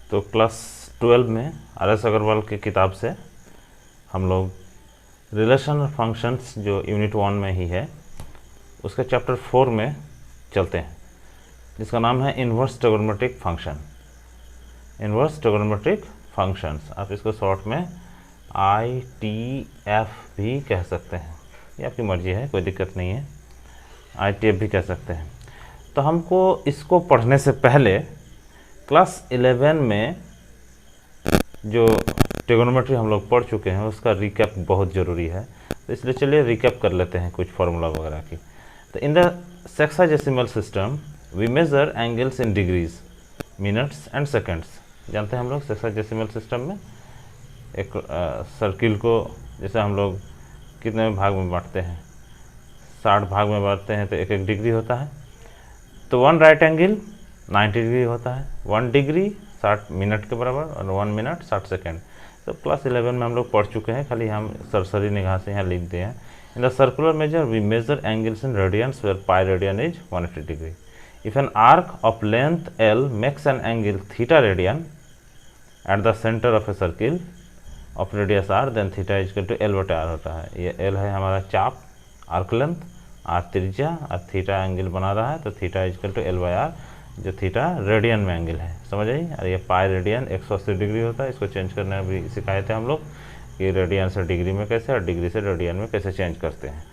तो क्लास 12 में आर.एस. अग्रवाल की किताब से हम लोग रिलेशनल फंक्शंस जो यूनिट 1 में ही है उसके चैप्टर 4 में चलते हैं, जिसका नाम है inverse trigonometric function. Inverse trigonometric functions, आप इसको शॉर्ट में ITF भी कह सकते हैं, ये आपकी मर्जी है, कोई दिक्कत नहीं है, ITF भी कह सकते हैं। तो हमको इसको पढ़ने से पहले क्लास 11 में जो ट्रिगोनोमेट्री हम लोग पढ़ चुके हैं उसका रिकैप बहुत ज़रूरी है, तो इसलिए चलिए रिकैप कर लेते हैं कुछ फार्मूला वगैरह की। तो in the sexagesimal system we measure angles in degrees, minutes and seconds. जानते हैं हम लोग सेक्साडेसिमल सिस्टम में एक सर्किल को जैसे हम लोग कितने भाग में बांटते हैं, 60 भाग में बांटते हैं, तो एक एक डिग्री होता है। तो 1 राइट एंगल 90 डिग्री होता है, 1 डिग्री 60 मिनट के बराबर और 1 मिनट 60 सेकेंड। तो क्लास 11 में हम लोग पढ़ चुके हैं, खाली हम सरसरी निगाह से यहाँ लिख दिए हैं। In the circular measure we measure angles in radians where pi radian is 180 degree. If an arc of length L makes an angle theta radian at the centre of a circle of radius R, then theta is equal to L/R होता है। ये L है हमारा चाप, arc length, R त्रिज्या और theta angle बना रहा है, तो theta is equal to L/R, जो थीटा रेडियन में एंगल है, समझ आई। और ये पाई रेडियन 180 डिग्री होता है। इसको चेंज करने भी सिखाए थे हम लोग कि रेडियन से डिग्री में कैसे और डिग्री से रेडियन में कैसे चेंज करते हैं।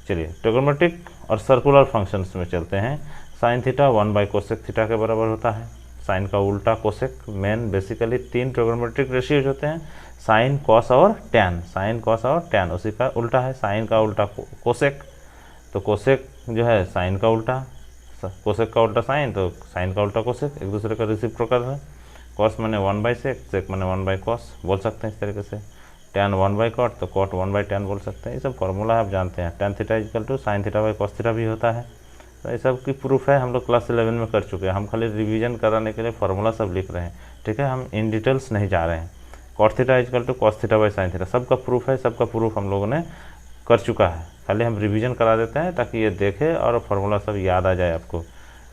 चलिए ट्रिगोनोमेट्रिक और सर्कुलर फंक्शंस में चलते हैं। साइन थीटा 1 कोसेक थीटा के बराबर होता है। साइन का उल्टा cosec, main basically 3 trigonometric ratios होते हैं, साइन, कॉस और टैन। साइन, कॉस और टैन उसी का उल्टा है। साइन का उल्टा कोसेक, तो कोसेक जो है साइन का उल्टा, कोसेक का उल्टा साइन, तो साइन का उल्टा कोसेक, एक दूसरे का रेसिप्रोकल है। कॉस माने 1/सेक, सेक माने 1/कॉस बोल सकते हैं इस तरीके से। टैन 1/कॉट, तो कॉट 1/टैन बोल सकते हैं। ये सब फार्मूला आप जानते हैं। Tan theta equal to sine theta by cos theta भी होता है। तो ये सब की प्रूफ है, हम लोग क्लास 11 में कर चुके हैं। हम खाली रिवीजन कराने के लिए फार्मूला सब लिख रहे हैं, ठीक है, हम इन डिटेल्स नहीं जा रहे हैं। Cot theta equal to cos theta by sine theta सबका प्रूफ है, सबका प्रूफ हम लोगों ने कर चुका है। खाली हम रिवीजन करा देते हैं ताकि ये देखे और फार्मूला सब याद आ जाए आपको,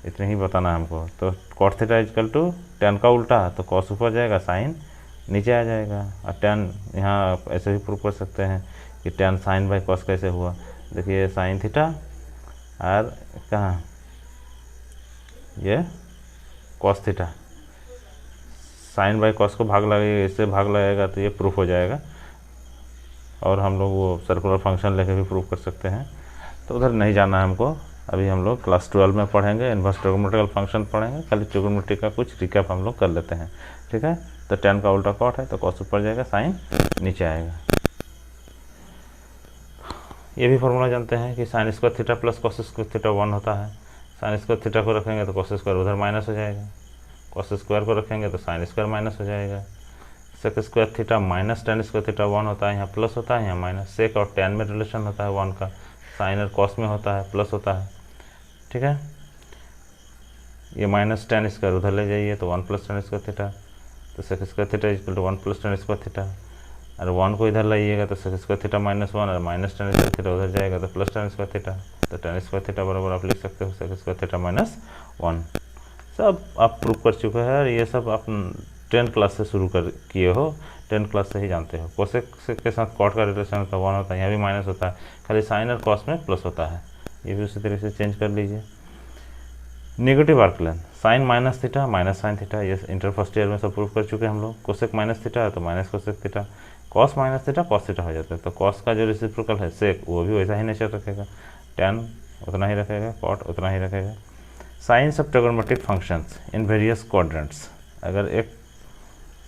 इतने ही बताना है हमको। तो cot theta equal to tan का उल्टा, तो कॉस ऊपर जाएगा, साइन नीचे आ जाएगा। और टैन यहाँ आप ऐसे भी प्रूव कर सकते हैं कि टैन साइन बाई कॉस कैसे हुआ। देखिए साइन थीटा और कहाँ ये cos theta, sine by cos को भाग लगेगा, इससे भाग लगेगा, तो ये प्रूफ हो जाएगा। और हम लोग वो सर्कुलर फंक्शन लेके भी प्रूव कर सकते हैं, तो उधर नहीं जाना है हमको। अभी हम लोग क्लास 12 में पढ़ेंगे, इन्वर्स ट्रिगोनोमेट्रिकल फंक्शन पढ़ेंगे। खाली ट्रिगोनोमेट्री का कुछ रिकैप हम लोग कर लेते हैं, ठीक है। तो टैन का उल्टा कॉट है, तो कॉस ऊपर जाएगा, साइन नीचे आएगा। ये भी फार्मूला जानते हैं कि sine square theta plus cos square theta 1 होता है। साइन स्क्वायर थीटा को रखेंगे तो कॉस स्क्वायर उधर माइनस हो जाएगा, कॉस स्क्वायर को रखेंगे तो साइन स्क्वायर माइनस हो जाएगा। Sec square theta minus tan square theta 1 होता है, यहाँ प्लस होता है, यहाँ माइनस। सेक और टैन में रिलेशन होता है 1 का, साइन और कॉस में होता है प्लस होता है, ठीक है। ये माइनस टैन स्क्वायर उधर ले जाइए तो 1 प्लस टैन स्क्वायर थीटा, तो sec square theta equal to 1 plus tan square theta. और 1 को इधर लाइएगा तो सेक स्क्वायर थीटा -1 और माइनस टैन स्क्वायर थीटा उधर जाएगा तो प्लस टैन स्क्वायर थीटा। तो टैन स्क्वायर थीटा बराबर आप लिख सकते हो सेक स्क्वायर थीटा -1। सब आप प्रूव कर चुके हैं और ये सब आप 10 क्लास से शुरू कर किए हो, 10 क्लास से ही जानते हो। कोसेक के साथ कॉट का रिलेशन होता है 1 होता है, यहाँ भी माइनस होता है, खाली साइन और कॉस में प्लस होता है। ये भी उसी तरीके से चेंज कर लीजिए। Negative arc length, sine minus theta minus sine theta, ये इंटर फर्स्ट ईयर में सब प्रूव कर चुके हैं हम लोग। कोसेक माइनस थीटा है तो minus cosec theta, cos minus theta cos theta हो जाता है, तो कॉस का जो रेसिप्रोकल है सेक वो भी वैसा ही नेचर रखेगा, टैन उतना ही रखेगा, कॉट उतना ही रखेगा। Science of trigonometric functions in various quadrants. अगर एक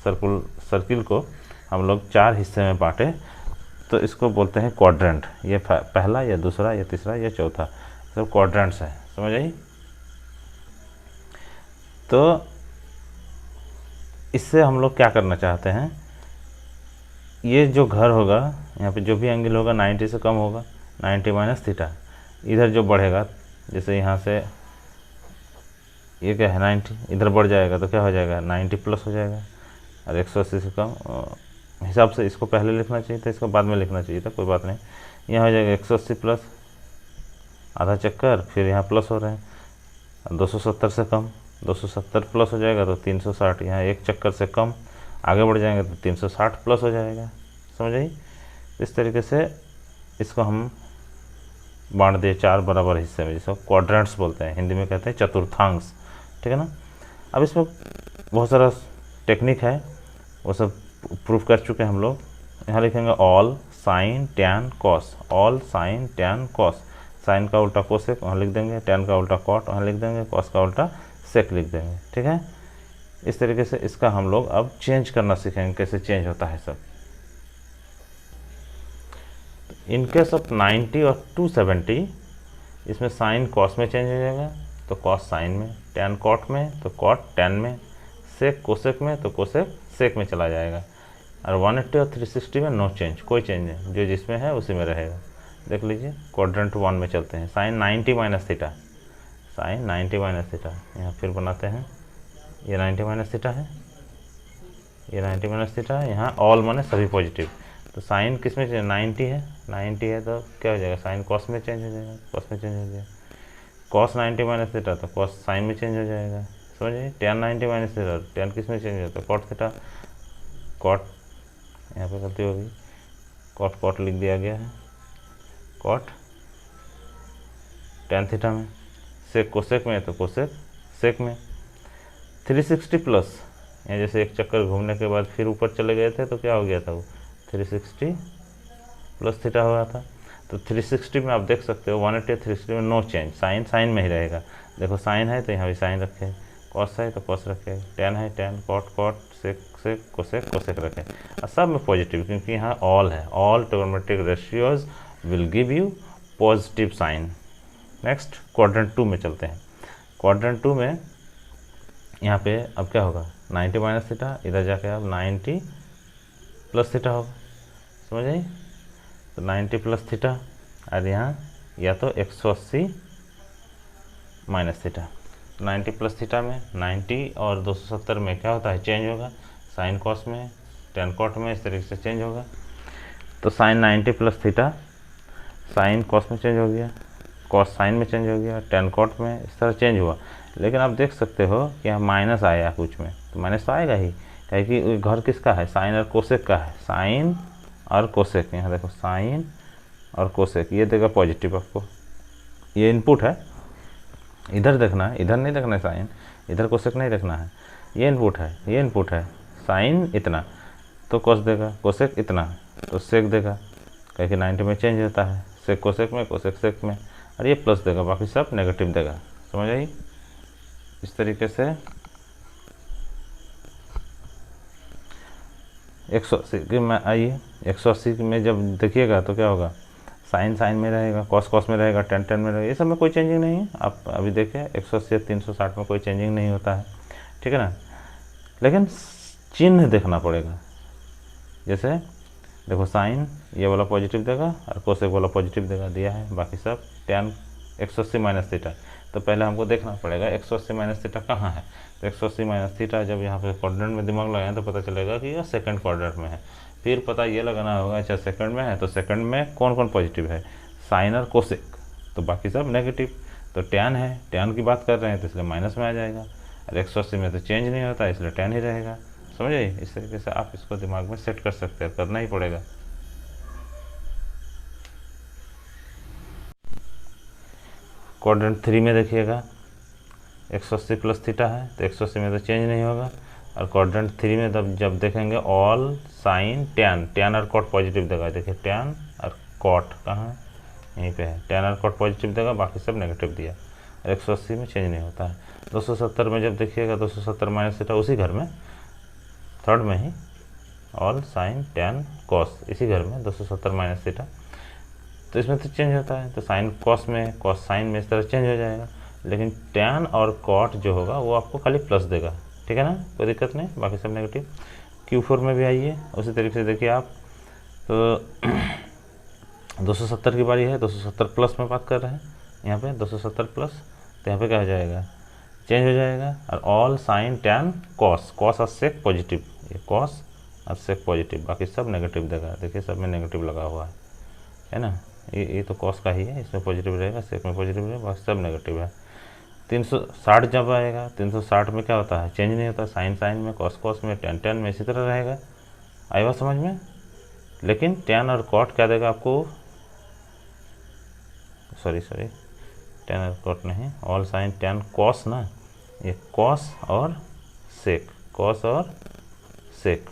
सर्किल को हम लोग 4 हिस्से में बांटे तो इसको बोलते हैं क्वाड्रेंट। ये पहला, या दूसरा, या तीसरा, या चौथा, सब क्वाड्रेंट्स हैं, समझ आई। तो इससे हम लोग क्या करना चाहते हैं, ये जो घर होगा यहाँ पे जो भी एंगल होगा 90 से कम होगा, 90 माइनस थीटा। इधर जो बढ़ेगा, जैसे यहाँ से ये क्या है 90, इधर बढ़ जाएगा तो क्या हो जाएगा 90 प्लस हो जाएगा। और 180 से कम हिसाब से इसको पहले लिखना चाहिए था, इसको बाद में लिखना चाहिए था, कोई बात नहीं। यहाँ हो जाएगा 180 प्लस आधा चक्कर, फिर यहाँ प्लस हो रहे हैं 270 से कम, 270 प्लस हो जाएगा तो 360, यहाँ एक चक्कर से कम आगे बढ़ जाएंगे तो 360 प्लस हो जाएगा। समझ आई? इस तरीके से इसको हम बांट दिए 4 बराबर हिस्से में, जिसको क्वाड्रेंट्स बोलते हैं, हिंदी में कहते हैं चतुर्थांश। ठीक है ना? अब इसमें बहुत सारा टेक्निक है, वो सब प्रूफ कर चुके हैं हम लोग। यहाँ लिखेंगे all sine tan cos, all sine tan cos, sine का उल्टा कोसेक वहाँ लिख देंगे, टैन का उल्टा कॉट वहाँ लिख देंगे, कॉस का उल्टा सेक लिख देंगे। ठीक है? इस तरीके से इसका हम लोग अब चेंज करना सीखेंगे, कैसे चेंज होता है सब। इन केस ऑफ 90 और 270 इसमें साइन कॉस में चेंज हो जाएगा तो कॉस साइन में, टैन कॉट में तो कॉट टैन में, सेक कोसेक में तो कोसेक सेक में चला जाएगा। और 180 और 360 में नो चेंज, कोई चेंज नहीं, जो जिसमें है उसी में रहेगा। देख लीजिए क्वाड्रेंट 1 में चलते हैं, sine 90 minus theta, sine 90 minus theta, यहाँ फिर बनाते हैं, ये 90 माइनस थीटा है, ये 90 माइनस थीटा है, यहाँ ऑल माने सभी पॉजिटिव। तो साइन किस में चेंज, 90 है, 90 है तो क्या हो जाएगा, साइन कॉस में चेंज हो जाएगा, कॉस में चेंज हो जाएगा, कॉस 90 माइनस थीटा तो कॉस साइन में चेंज हो जाएगा। समझिए? टैन 90 माइनस थीटा, टैन किस में चेंज होता है, कॉट थीटा, कॉट, यहाँ पे गलती होगी, कॉट कॉट लिख दिया गया है, कॉट टैन थीटा में, सेक कोसेक में तो कोसेक सेक में। 360 प्लस, यहाँ जैसे एक चक्कर घूमने के बाद फिर ऊपर चले गए थे तो क्या हो गया था, वो 360 प्लस थीटा हुआ था। तो 360 में आप देख सकते हो 180 360 में नो चेंज, साइन साइन में ही रहेगा। देखो साइन है तो यहाँ भी साइन रखे, कॉस है तो कॉस रखे, टैन है tan, cot cot, sec sec, cosec cosec रखे, और सब में पॉजिटिव, क्योंकि यहाँ ऑल है, all trigonometric ratios will give you positive sine. Next quadrant 2 में चलते हैं। क्वाड्रेंट 2 में यहाँ पे अब क्या होगा, 90 माइनस थीटा, इधर जाके अब 90 प्लस थीटा होगा। समझ आई? तो 90 प्लस थीटा, और यहाँ या तो 180 माइनस थीटा। 90 प्लस थीटा में 90 और 270 में क्या होता है, चेंज होगा, साइन कॉस में, टैन कॉट में, इस तरीके से चेंज होगा। तो sine 90 plus theta, sine cos में चेंज हो गया, कॉस साइन में चेंज हो गया, टैन कॉट में, इस तरह चेंज हुआ। लेकिन आप देख सकते हो कि यहाँ माइनस आया कुछ में, तो माइनस तो आएगा ही, क्या कि घर किसका है, साइन और कोसेक का है, साइन और कोसेक। यहाँ देखो साइन और कोसेक, ये देगा पॉजिटिव आपको, ये इनपुट है, इधर देखना है, इधर नहीं देखना है साइन, इधर कोसेक नहीं देखना है, ये इनपुट है, ये इनपुट है, साइन इतना तो कोस देगा, कोसेक इतना तो सेक देगा, क्या कि 90 में चेंज होता है, सेक कोसेक में, कोसेक सेक में, और ये प्लस देगा, बाकी सब नेगेटिव देगा। समझ आई? इस तरीके से 180 में आइए, 180 में जब देखिएगा तो क्या होगा, साइन साइन में रहेगा, कॉस कॉस में रहेगा, टैन टैन में रहेगा, ये सब में कोई चेंजिंग नहीं है। आप अभी देखें 180 360 में कोई चेंजिंग नहीं होता है। ठीक है ना? लेकिन चिन्ह देखना पड़ेगा, जैसे देखो साइन ये वाला पॉजिटिव देगा और कोसेक वाला पॉजिटिव देगा, दिया है, बाकी सब टैन 180 माइनस थीटा। तो पहले हमको देखना पड़ेगा 180 माइनस थीटा कहाँ है। तो 180 माइनस थीटा जब यहाँ पे क्वाड्रेंट में दिमाग लगाएं तो पता चलेगा कि यह सेकंड क्वाड्रेंट में है। फिर पता ये लगाना होगा, अच्छा सेकंड में है तो सेकंड में कौन कौन पॉजिटिव है, साइन और कोसेक, तो बाकी सब नेगेटिव। तो टैन है, टैन की बात कर रहे हैं तो इसलिए माइनस में आ जाएगा, और 180 में तो चेंज नहीं होता इसलिए टैन ही रहेगा। समझ आई? इस तरीके से आप इसको दिमाग में सेट कर सकते हैं, करना ही पड़ेगा। क्वाड्रेंट 3 में देखिएगा 180 प्लस थीटा है तो 180 में तो चेंज नहीं होगा, और क्वाड्रेंट 3 में तब जब देखेंगे ऑल साइन टैन, टैन और कॉट पॉजिटिव देगा। देखिए टैन और कॉट कहाँ है, यहीं पे है, टैन और कॉट पॉजिटिव देगा, बाकी सब नेगेटिव दिया, और 180 में चेंज नहीं होता है। 270 में जब देखिएगा 270 माइनस थीटा, उसी घर में थर्ड में ही ऑल साइन टैन कॉस, इसी घर में 270 माइनस थीटा, तो इसमें तो चेंज होता है। तो साइन कॉस में, कॉस साइन में, इस तरह चेंज हो जाएगा। लेकिन टैन और कॉट जो होगा वो आपको खाली प्लस देगा। ठीक है ना? कोई दिक्कत नहीं, बाकी सब नेगेटिव। Q4 में भी आइए, उसी तरीके से देखिए आप, तो 270 की बारी है, 270 प्लस में बात कर रहे हैं, यहाँ पे 270 प्लस, तो यहाँ पे क्या हो जाएगा, चेंज हो जाएगा, और all sine tan cos, cos और सेक पॉजिटिव, ये कॉस और सेक पॉजिटिव, बाकी सब नेगेटिव देगा। देखिए सब में नेगेटिव लगा हुआ है ना, ये तो कॉस का ही है, इसमें पॉजिटिव रहेगा, सेक में पॉजिटिव रहेगा, बाकी सब नेगेटिव है। 360 जब आएगा 360 में क्या होता है, चेंज नहीं होता, साइन साइन में, कॉस कॉस में, टेन टेन में, इसी तरह रहेगा। आई बात समझ में। लेकिन टेन और कॉट क्या देगा आपको, सॉरी टेन और कॉट नहीं, ऑल साइन टेन कॉस ना, ये कॉस और सेक, कॉस और सेक,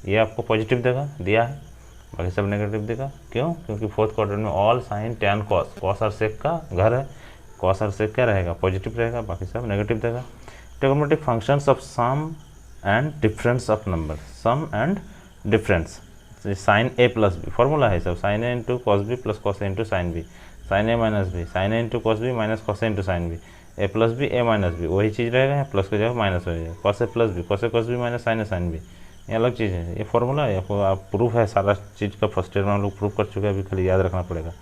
ये आपको पॉजिटिव देगा, दिया है, बाकी सब नेगेटिव देगा। क्यों? क्योंकि फोर्थ क्वाड्रेंट में all sine tan cos, cos और सेक का घर है, कॉस और सेक क्या रहेगा, पॉजिटिव रहेगा, बाकी सब नेगेटिव देगा। Trigonometric functions of sum and difference of number, sum and difference, sine A plus B formula है सब, sine A into cos B plus cos A into sine B, sine A minus B, sine A into cos B minus cos A into sine B, A plus B A minus B, वही चीज़ रहेगा, यहाँ plus की जगह minus हो जाएगा, cos A plus B, cos A cos B minus sign A sine B, ये अलग चीज़ है, ये फॉर्मूला है, आपको आप प्रूफ है सारा चीज़ का, फर्स्ट ईयर में हम लोग प्रूफ कर चुके हैं, अभी खाली याद रखना पड़ेगा।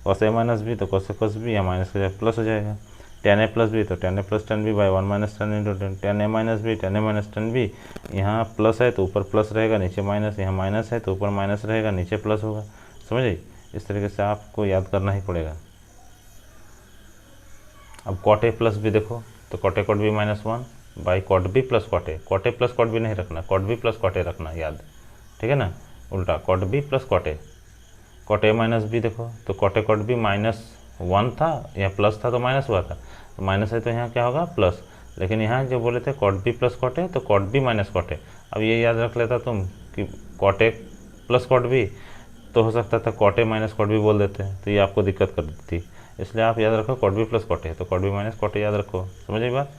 कॉस ए माइनस बी तो कॉस ए कॉस बी, यहाँ माइनस की जगह प्लस हो जाएगा, टेन ए प्लस बी तो tan A plus tan B by one minus tan into tan, tan A minus B, tan A minus tan B, यहाँ plus है तो ऊपर प्लस रहेगा, नीचे माइनस, यहाँ माइनस है तो ऊपर माइनस रहेगा, नीचे प्लस होगा, समझिए। इस तरीके से आपको याद करना ही पड़ेगा। अब कॉट ए प्लस बी देखो, तो cot A cot B minus one by cot B plus cot A plus cot B नहीं रखना, cot B plus cot A रखना याद, ठीक है ना, उल्टा cot B plus cot A minus B देखो, तो cot A cot B minus one था, यहाँ प्लस था तो माइनस हुआ था, तो माइनस है तो यहाँ क्या होगा प्लस, लेकिन यहाँ जो बोले थे cot B plus cot A, तो cot B minus cot A. अब ये याद रख लेता तुम कि cot A plus cot B, तो हो सकता था cot A minus cot B बोल देते, तो ये आपको दिक्कत कर देती, इसलिए आप याद रखो cot B plus cot A, तो cot B minus cot A याद रखो, समझिए बात।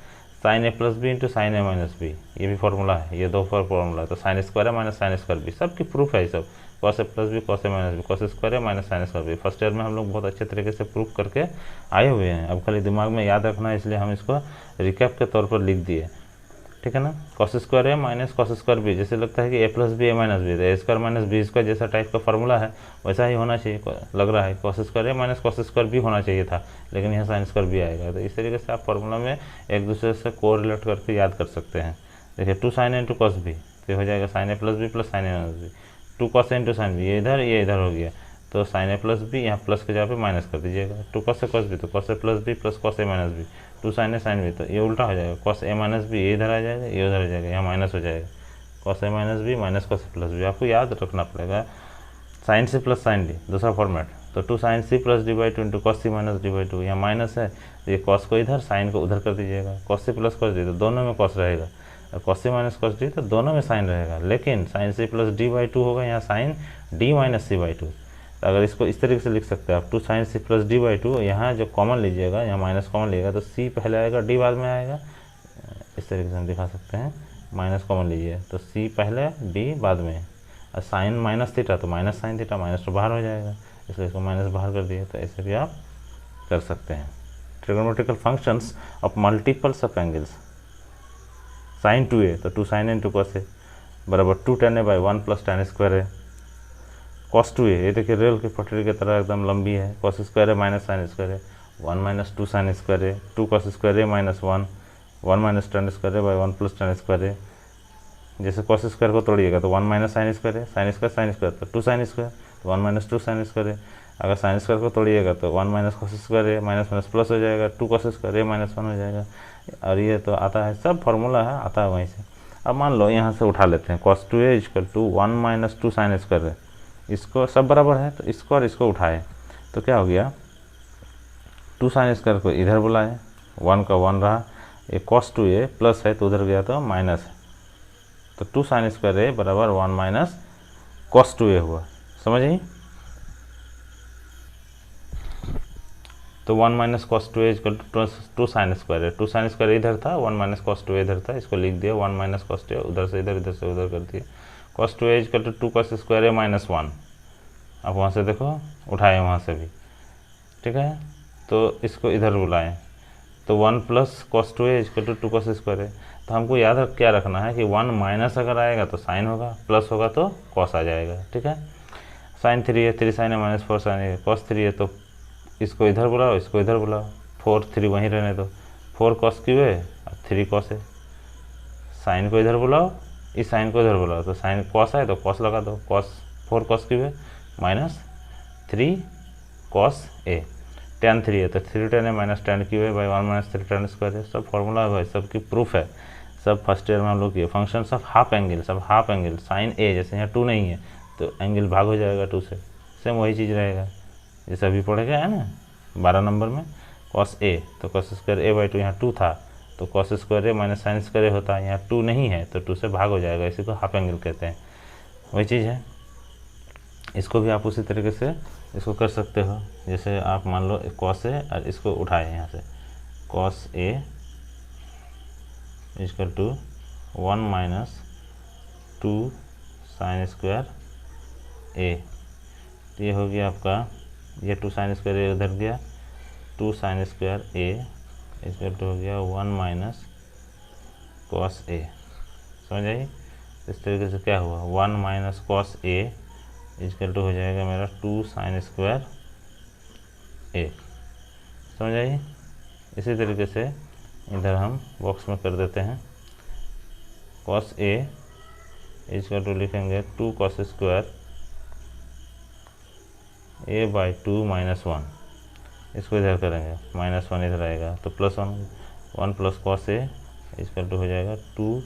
Sine A plus B into sine A minus B, ये भी फॉर्मूला है, ये दो फॉर्मूला है, तो साइन स्क्वायर है माइनस साइन स्क्वायर बी, सबकी प्रूफ है ये सब, कॉस ए प्लस बी कॉस ए माइनस बी, कॉस स्क्वायर है minus sine square B, first year में हम लोग बहुत अच्छे तरीके से प्रूफ करके आए हुए हैं, अब खाली दिमाग में याद रखना है, इसलिए हम इसको रिकैप के तौर पर लिख दिए, ठीक है ना। कॉस स्क्वायर ए माइनस कॉस स्क्वायर बी, जैसे लगता है कि ए plus B A minus B, तो ए स्क्वायर माइनस बी स्क्वायर जैसा टाइप का फॉर्मूला है वैसा ही होना चाहिए, लग रहा है कॉस स्क्वायर ए माइनस कॉस स्क्वायर बी होना चाहिए था, लेकिन यहाँ साइन स्क्वायर बी आएगा, तो इस तरीके से आप फॉर्मूला में एक दूसरे से कोरिलेट करके याद कर सकते हैं। देखिए टू साइन ए इंटू कॉस बी, तो हो जाएगा sine A plus B plus sine A minus B, two cos A into sine B, ये इधर हो गया, तो साइन ए प्लस बी यहाँ प्लस के जगह पे माइनस कर दीजिएगा, two cos A cos B तो cos A plus B plus cos A minus B, two sine A sine B, तो ये उल्टा हो जाएगा, कॉस ए माइनस बी ये इधर आ जाएगा, ये उधर आ जाएगा, यहाँ माइनस हो जाएगा, कॉस ए माइनस बी माइनस कॉस ए प्लस बी, आपको याद रखना पड़ेगा। Sine c plus sine d दूसरा फॉर्मेट, तो two sine c plus d by two into cos c minus d by two, यहाँ माइनस है तो ये कॉस को इधर साइन को उधर कर दीजिएगा, cos c plus cos d तो दोनों में कॉस रहेगा, और cos c minus cos d तो दोनों में साइन रहेगा, लेकिन sine c plus d by two होगा, यहाँ sine d minus c by two, तो अगर इसको इस तरीके से लिख सकते हैं आप, two sine c plus d by two, यहाँ जो कॉमन लीजिएगा, यहाँ माइनस कॉमन लीजिएगा तो सी पहले आएगा डी बाद में आएगा, इस तरीके से हम दिखा सकते हैं, माइनस कॉमन लीजिए तो सी पहले डी बाद में, और साइन माइनस थीटा तो माइनस साइन थीटा, माइनस तो बाहर हो जाएगा, इसलिए इसको माइनस बाहर कर दिए, तो ऐसे भी आप कर सकते हैं। Trigonometrical functions of multiples of angles, sine 2a तो 2 sine A into cos a बराबर 2 tan a by 1 plus tan square है, कॉस 2a ये देखिए रेल की पटरी की तरह एकदम लंबी है, कॉस स्क्वायर है माइनस साइन स्क्वायर है, 1 माइनस 2 साइन स्क्वायर है, 2 कॉस स्क्वायर है माइनस 1 माइनस tan स्क्वायर है बाई 1 प्लस tan स्क्वायर है, जैसे कॉस स्क्वायर को तोड़िएगा तो 1 माइनस साइन स्क्वायर है, साइन स्क्वायर तो 2 साइन स्क्वायर, तो 1 माइनस 2 साइन स्क्वायर है, अगर साइन स्क्वायर को तोड़िएगा तो 1 माइनस कॉस स्क्वायर है माइनस माइनस प्लस हो जाएगा, 2 कॉस स्क्वायर है माइनस 1 हो जाएगा, और ये तो आता है सब फार्मूला है, आता है वहीं से। अब मान लो यहाँ से उठा लेते हैं, cos 2a equal to 1 minus 2 sine square है, इसको सब बराबर है तो इसको और इसको उठाए तो क्या हो गया, 2 साइन स्क्वायर को इधर बुलाए, 1 का 1 रहा, ये कॉस 2a प्लस है तो उधर गया तो माइनस है, तो 2 साइन स्क्वायर है बराबर 1 माइनस कॉस 2a हुआ, समझिए। तो 1 minus cos 2a equal to 2 sine square है, 2 साइन स्क्वायर इधर था, 1 माइनस कॉस 2a इधर था, इसको लिख दिया 1 माइनस कॉस 2a, उधर से इधर, इधर से उधर कर दिया, cos 2a equal to 2 cos square है माइनस 1, अब वहाँ से देखो उठाए वहाँ से भी, ठीक है, तो इसको इधर बुलाएं तो 1 plus cos 2a equal to 2 cos square है, तो हमको याद क्या रखना है कि 1 माइनस अगर आएगा तो साइन होगा, प्लस होगा तो कॉस आ जाएगा, ठीक है। साइन 3 है, 3 साइन है माइनस 4 साइन है, कॉस 3 है तो इसको इधर बुलाओ, इसको इधर बुलाओ, 4 3 वहीं रहने दो, 4 कॉस क्यू है और 3 कॉस है, साइन को इधर बुलाओ, इस साइन को इधर बुलाओ, तो साइन कॉस है तो कॉस लगा दो, कॉस 4 कॉस क्यू है माइनस 3 कॉस ए, tan 3 है तो 3 tan है माइनस tan क्यू है बाई 1 माइनस 3 tan स्क्वायर है। सब फॉर्मूला है भाई, सबकी प्रूफ है, सब फर्स्ट ईयर में हम लोग किए। फंक्शंस ऑफ हाफ एंगल, सब हाफ एंगल साइन ए, जैसे यहाँ 2 नहीं है तो एंगल भाग हो जाएगा 2 से, सेम वही चीज़ रहेगा जैसे अभी पढ़े गए है ना 12 नंबर में। कॉस ए तो कॉस स्क्वायर ए बाई 2, यहाँ 2 था तो कॉस स्क्वायर ए माइनस साइन स्क्वायर ए होता है, यहाँ 2 नहीं है तो 2 से भाग हो जाएगा, इसी को हाफ एंगल कहते हैं, वही चीज़ है। इसको भी आप उसी तरीके से इसको कर सकते हो, जैसे आप मान लो कॉस ए और इसको उठाए यहाँ से, cos A equal to 1 minus 2 sine square A, तो ये हो गया आपका, ये 2 साइन स्क्वायर ए उधर गया, 2 sine square a equal to हो गया 1 माइनस कॉस ए, समझ आई। इस तरीके से क्या हुआ 1 minus cos A equal to हो जाएगा मेरा 2 साइन स्क्वायर ए, समझ आई। इसी तरीके से इधर हम बॉक्स में कर देते हैं, कॉस ए इक्वल टू लिखेंगे 2 cos square A by 2 minus 1, इसको इधर करेंगे -1 इधर आएगा तो +1, 1 plus cos A equal to हो जाएगा 2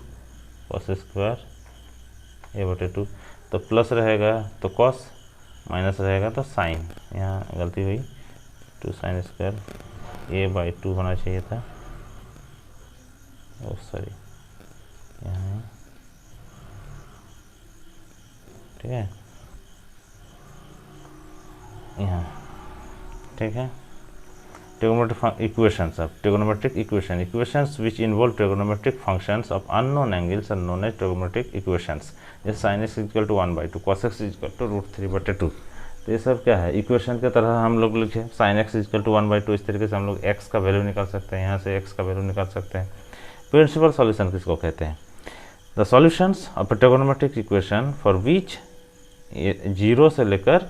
कॉस स्क्वायर ए बटे 2, तो प्लस रहेगा तो कॉस, माइनस रहेगा तो साइन, यहाँ गलती हुई 2 साइन स्क्वायर ए बाई 2 होना चाहिए था, ओ सॉरी यहाँ, ठीक है यहाँ, ठीक है। Trigonometric equations of trigonometric equation, equations which involve trigonometric functions of unknown angles are known as trigonometric equations, जैसे sine x equal to 1/2, cos x equal to √3/2, तो ये सब क्या है इक्वेशन की तरह हम लोग लिखे, साइन एक्स इक्वल टू 1/2, इस तरीके से हम लोग एक्स का वैल्यू निकाल सकते हैं, यहाँ से एक्स का वैल्यू निकाल सकते हैं। प्रिंसिपल सॉल्यूशन किसको कहते हैं, the solutions of trigonometric equation for which 0 से लेकर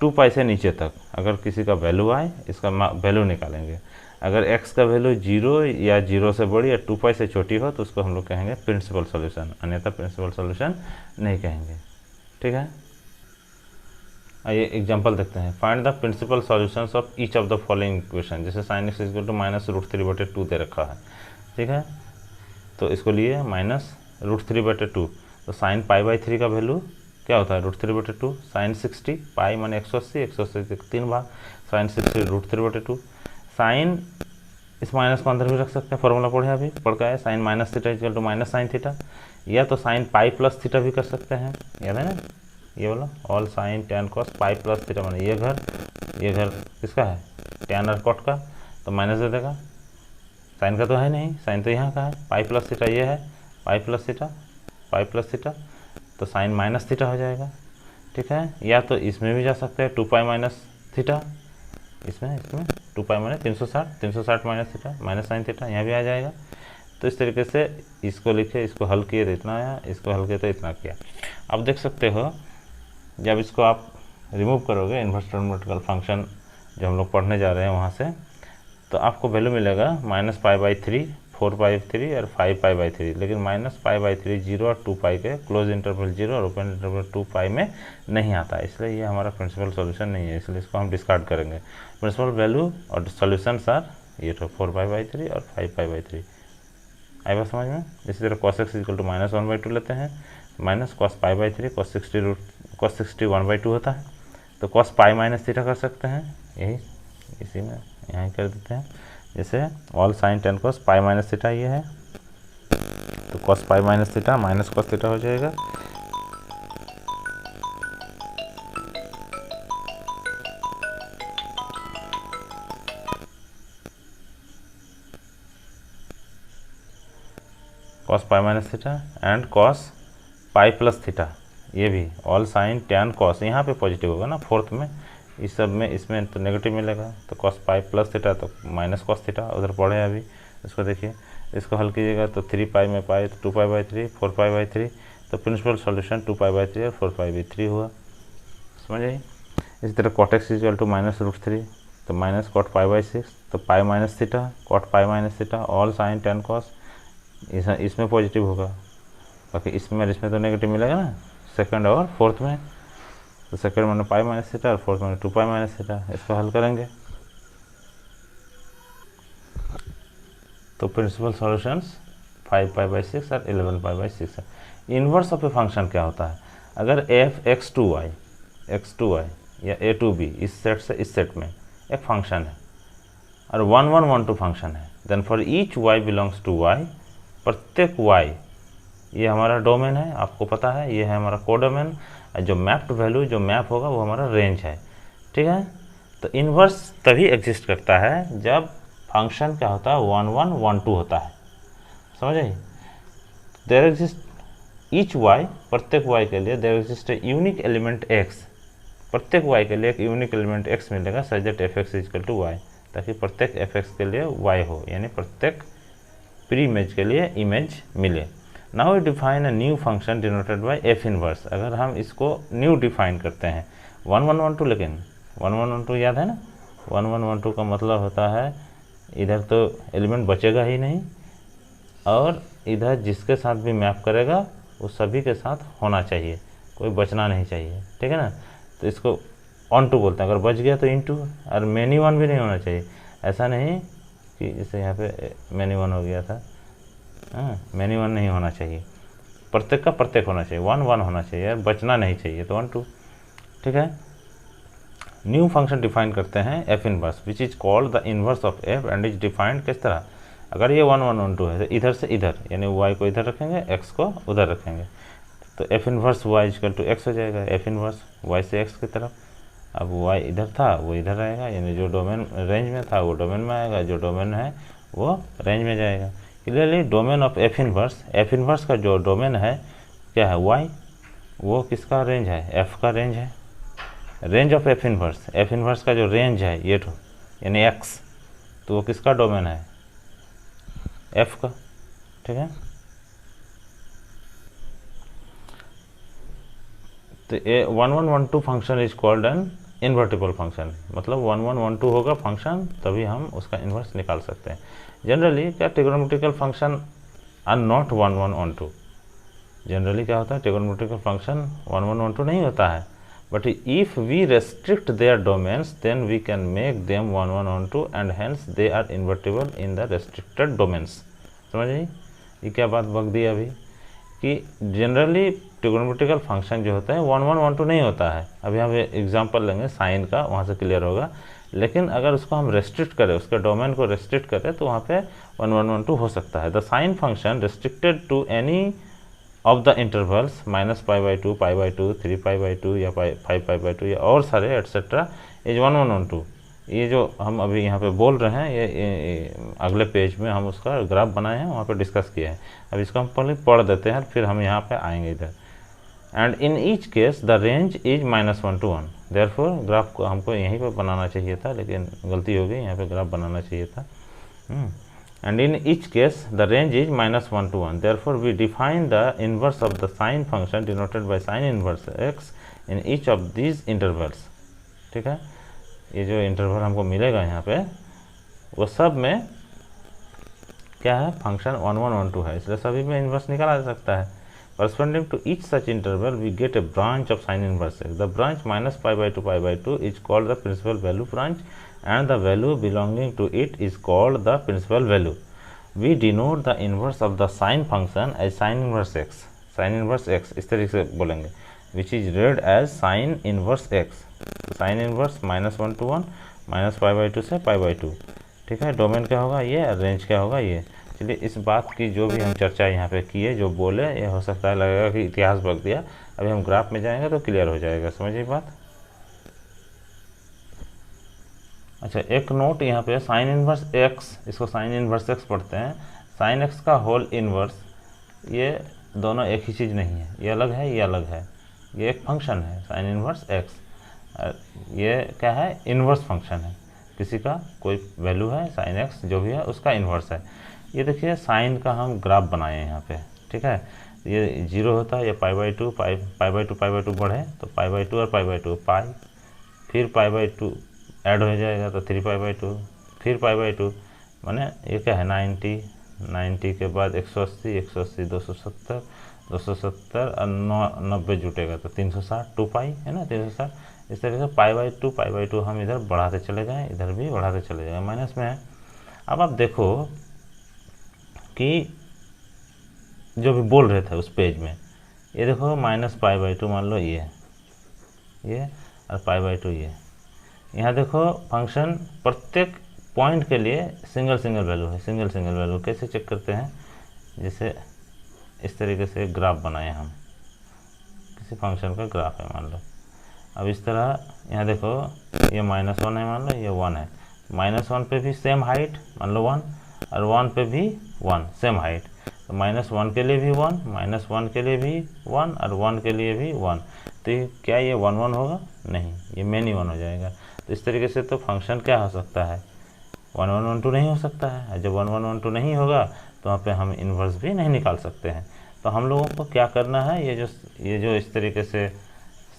2 पाई से नीचे तक अगर किसी का वैल्यू आए, इसका वैल्यू निकालेंगे, अगर x का वैल्यू 0 या 0 से बड़ी या 2 पाई से छोटी हो तो उसको हम लोग कहेंगे प्रिंसिपल सॉल्यूशन, अन्यथा प्रिंसिपल सॉल्यूशन नहीं कहेंगे, ठीक है। आइए एग्जांपल देखते हैं, find the principal solutions of each of the following equation, जैसे साइन एक्स इक्वल टू -√3/2 दे रखा है, ठीक है, तो इसको लिए -√3/2, तो साइन π/3 का वैल्यू क्या होता है √3/2, साइन 60 पाई माने 180, 180 3 भाग, साइन 60 √3/2, साइन इस माइनस को अंदर भी रख सकते हैं, फॉर्मूला पढ़े अभी पढ़ का है, sine minus theta equal to minus sine theta, या तो साइन पाई प्लस थीटा भी कर सकते हैं, याद है ना ये वाला, all sine tan cos pi plus theta, माने ये घर किसका है टैन और कॉट का, तो माइनस दे देगा, साइन का तो है नहीं, साइन तो यहाँ का है, पाई प्लस थीटा ये है, पाई प्लस थीटा तो साइन माइनस थीटा हो जाएगा, ठीक है। या तो इसमें भी जा सकते हैं 2 पाई माइनस थीटा, इसमें 2 pi minus 360 minus theta minus sine theta, यहाँ भी आ जाएगा। तो इस तरीके से इसको लिखे, इसको हल किए तो इतना आया, इसको हल किए तो इतना किया। अब देख सकते हो जब इसको आप रिमूव करोगे इन्वर्स ट्रिगोनोमेट्रिकल फंक्शन जो हम लोग पढ़ने जा रहे हैं वहाँ से, तो आपको वैल्यू मिलेगा -π/3, 4π/3 और 5π/3, लेकिन -π/3 0 और 2 पाई के क्लोज इंटरवल 0 और ओपन इंटरवल 2 पाई में नहीं आता, इसलिए ये हमारा प्रिंसिपल सॉल्यूशन नहीं है, इसलिए इसको हम डिस्कार्ड करेंगे। प्रिंसिपल वैल्यू और सॉल्यूशंस आर ये तो 4π/3 और 5π/3, आई बात समझ में। इसी तरह cos x इक्वल टू -1/2 लेते हैं, माइनस cos π/3, cos 60 1/2 होता है, तो cos π माइनस थीटा कर सकते हैं, यही इसी में यहाँ कर देते हैं, जैसे all sine ten cos π minus theta ये है, तो cos π minus theta minus cos theta हो जाएगा, cos π minus theta and cos π plus theta, ये भी ऑल साइन टैन cos, यहाँ पे पॉजिटिव होगा ना फोर्थ में, इस सब में इसमें तो नेगेटिव मिलेगा, तो cos π प्लस थीटा तो माइनस cos थीटा उधर पढ़े अभी, इसको देखिए, इसको हल कीजिएगा तो 3 पाई में पाई तो 2π/3, 4π/3, तो प्रिंसिपल सॉल्यूशन 2π/3 और 4π/3 हुआ, समझ आई। इसी तरह cot x इक्वल टू -√3, तो माइनस cot π/6, तो pi minus theta cot π minus theta all sine tan cos, इसमें पॉजिटिव होगा, बाकी इसमें और इसमें तो नेगेटिव मिलेगा ना सेकंड और फोर्थ में, तो सेकंड मैंने पाई माइनस थीटा और फोर्थ मैंने 2 पाई माइनस थीटा, इसको हल करेंगे तो प्रिंसिपल सॉल्यूशंस 5π/6 और 11π/6 है। इन्वर्स ऑफ ए फंक्शन क्या होता है? अगर f x2y या a to b इस सेट से इस सेट में एक फंक्शन है और 1 1 1 2 फंक्शन है, then for each y belongs to y, प्रत्येक y, ये हमारा डोमेन है, आपको पता है, ये है हमारा कोडोमेन। जो मैप्ड वैल्यू जो मैप होगा वो हमारा रेंज है, ठीक है। तो इन्वर्स तभी एग्जिस्ट करता है जब फंक्शन क्या होता है 1 1 1 2 होता है, समझ आई। देयर एग्जिस्ट ईच y, प्रत्येक y के लिए there exist a unique element x, प्रत्येक y के लिए एक यूनिक एलिमेंट x मिलेगा सच दैट f(x) = y, ताकि प्रत्येक f(x) के लिए y हो, यानी प्रत्येक प्री इमेज के लिए इमेज मिले। Now we define a new function denoted by f inverse. अगर हम इसको न्यू डिफाइन करते हैं 1 1 1 2, लेकिन 1 1 1 2 याद है ना, 1 1 1 2 का मतलब होता है इधर तो एलिमेंट बचेगा ही नहीं, और इधर जिसके साथ भी मैप करेगा वो सभी के साथ होना चाहिए, कोई बचना नहीं चाहिए, ठीक है ना। तो इसको ऑन टू बोलते हैं, अगर बच गया तो इन टू, और मैनी वन भी नहीं होना चाहिए। ऐसा नहीं कि जैसे यहाँ पे मैनी वन हो गया था, हाँ, मैनी वन नहीं होना चाहिए, प्रत्येक का प्रत्येक होना चाहिए, 1 1 होना चाहिए, बचना नहीं चाहिए, तो 1 2, ठीक है। न्यू फंक्शन डिफाइन करते हैं f inverse which is called the inverse of f and is defined किस तरह? अगर ये 1 1 1 2 है तो इधर से इधर, यानी y को इधर रखेंगे, x को उधर रखेंगे, तो f इनवर्स y = x हो जाएगा, f इनवर्स y से x की तरफ। अब y इधर था वो इधर रहेगा, यानी जो डोमेन रेंज में था वो डोमेन में आएगा, जो डोमेन है वो रेंज में जाएगा। Clearly domain of f inverse का जो डोमेन है क्या है y, वो किसका रेंज है? f का रेंज है। रेंज ऑफ f इनवर्स का जो रेंज है ये तो यानी x, तो वो किसका डोमेन है? f का, ठीक है। तो ये 1 1 1 2 function is called an invertible function, मतलब 1 1 1 2 होगा फंक्शन तभी हम उसका इन्वर्स निकाल सकते हैं। जनरली क्या trigonometrical function are not 1 1 1 2, generally क्या होता है ट्रिगोनोमेट्रिकल फंक्शन 1 1 1 2 नहीं होता है, but if we restrict their domains then we can make them 1 1 1 2 and hence they are invertible in the restricted domains. समझ आई? ये क्या बात बक दी अभी कि जनरली ट्रिगोनोमेट्रिकल फंक्शन जो होता है 1 1 1 2 नहीं होता है। अभी हम एग्जांपल लेंगे साइन का, वहाँ से क्लियर होगा। लेकिन अगर उसको हम रेस्ट्रिक्ट करें, उसके डोमेन को रेस्ट्रिक्ट करें, तो वहाँ पे 1 1 1 2 हो सकता है। The sine function restricted to any of the intervals -π/2, π/2, 3π/2 या 5π/2 या और सारे एट्सेट्रा इज 1 1 1 2। ये जो हम अभी यहाँ पे बोल रहे हैं ये अगले पेज में हम उसका ग्राफ बनाए हैं, वहाँ पे डिस्कस किया है। अब इसको हम पहले पढ़ देते हैं, फिर हम यहाँ पे आएंगे इधर। And in each case the range is -1 to 1। Therefore graph को हमको यहीं पर बनाना चाहिए था, लेकिन गलती हो गई, यहाँ पे ग्राफ बनाना चाहिए था। And in each case the range is -1 to 1। Therefore we define the inverse of the sine function denoted by sine inverse x in each of these intervals. ठीक है, ये जो इंटरवल हमको मिलेगा यहाँ पे वो सब में क्या है, फंक्शन 1 1 1 2 है, इसलिए सभी में इन्वर्स निकाला जा सकता है। Corresponding to each such interval, we get a branch of sin inverse x. The branch -π/2 π/2 is called the principal value branch, and the value belonging to it is called the principal value. We denote the inverse of the sin function as sin inverse x. Sin inverse x इस तरीके से बोलेंगे, which is read as sin inverse x. sin inverse -1 to 1 -π/2 से π/2। ठीक है, domain क्या होगा ये, रेंज क्या होगा ये। चलिए इस बात की जो भी हम चर्चा यहाँ पे किए, जो बोले, ये हो सकता है लगेगा कि इतिहास बक दिया। अभी हम ग्राफ में जाएंगे तो क्लियर हो जाएगा, समझिए बात। अच्छा, एक नोट यहाँ पे साइन इनवर्स x, इसको साइन इनवर्स x पढ़ते हैं। साइन x का होल इनवर्स, ये दोनों एक ही चीज़ नहीं है, ये अलग है, ये अलग है। ये एक फंक्शन है साइन इनवर्स x, ये क्या है, इनवर्स फंक्शन है, किसी का कोई वैल्यू है साइन x जो भी है उसका इन्वर्स है। ये देखिए साइन का हम ग्राफ बनाए हैं यहाँ पे। ठीक है, ये 0 होता है, ये π/2 π/2 बढ़े तो π/2 और π/2 पाई, फिर π/2 ऐड हो जाएगा तो 3π/2, फिर π/2, माने ये क्या है 90 के बाद 180 180 270 270 और 90 जुटेगा तो 360, 2π है ना, 360। इस तरीके से π/2 हम इधर बढ़ाते चले जाएँ, इधर भी बढ़ाते चले जाएँ, माइनस में है। अब आप देखो कि जो भी बोल रहे थे उस पेज में, ये देखो -π/2 मान लो ये और π/2 ये। यहाँ देखो फंक्शन प्रत्येक पॉइंट के लिए सिंगल सिंगल वैल्यू है, सिंगल सिंगल वैल्यू। कैसे चेक करते हैं, जैसे इस तरीके से ग्राफ बनाए हम, किसी फंक्शन का ग्राफ है मान लो। अब इस तरह यहाँ देखो ये -1 है मान लो, ये 1 है। -1 पे भी सेम हाइट मान लो 1, और 1 पे भी 1 सेम हाइट, तो -1 के लिए भी 1, -1 के लिए भी 1 और 1 के लिए भी 1। तो ये क्या ये 1 1 होगा? नहीं, ये मैनी 1 हो जाएगा। तो इस तरीके से तो फंक्शन क्या हो सकता है, 1 1 1 2 नहीं हो सकता है। जब 1 1 1 2 नहीं होगा तो वहाँ पे हम इन्वर्स भी नहीं निकाल सकते हैं। तो हम लोगों को क्या करना है, ये जो इस तरीके से